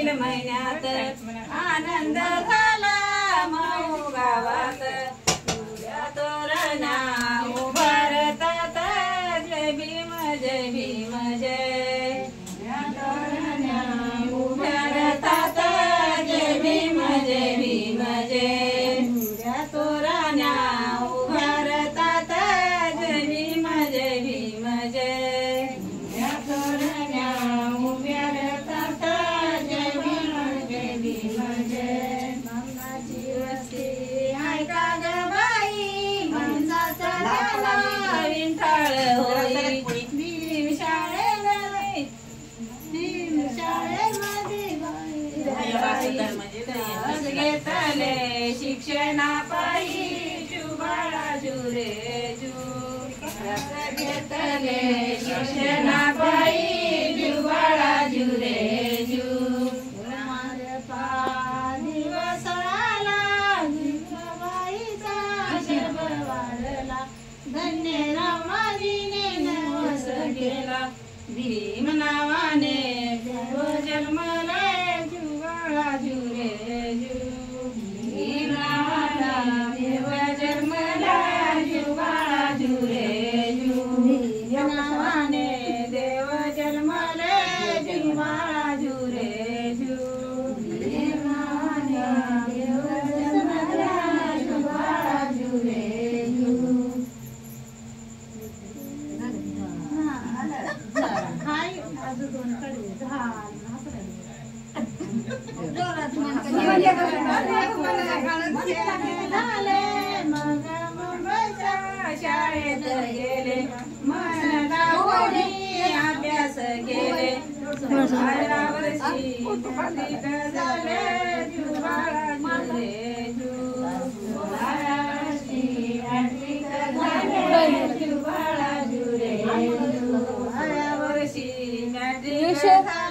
April महिन्यात आनंद झाला मऊ गावात तुझ्या तोरणा उभारतात जय भीम जय भीम जय तोरणा उभारतात जय भीम जय भीम जय तुझ्या तोरणा उभारतात जय भीम जय भीम जय तुझ्या तोरणा उभारतात जय भीम जय भीम जय मनाची वस्ती ऐका ग बाई माणसाचा झाला विंठाळ होई भीम शाळेमध्ये रस घेतले शिक्षणापायी जुबाळा जुरे जू रस घेतले शिक्षणापायी जुबाळा जुरे जू दिवस आला बाईचा शब वाढला धन्य रामाजीने नवस केला भीम नावाने देव जन्मला जुबाळा जुरे जू भीम नावाला देव जन्मला जुबाळा जुरे जू भीम नावाने देव जन्मले जुबाळा जुरे जू भीम नावाने देव जन्मला जुबाळा जुरे जू शाळेत गेले मन लावून अभ्यास केले 12 वर्षी झाले जुबाळा जुरे जू 12 वर्षी झाले जुबाळा जुरे जू 12 वर्षी मॅट्रिक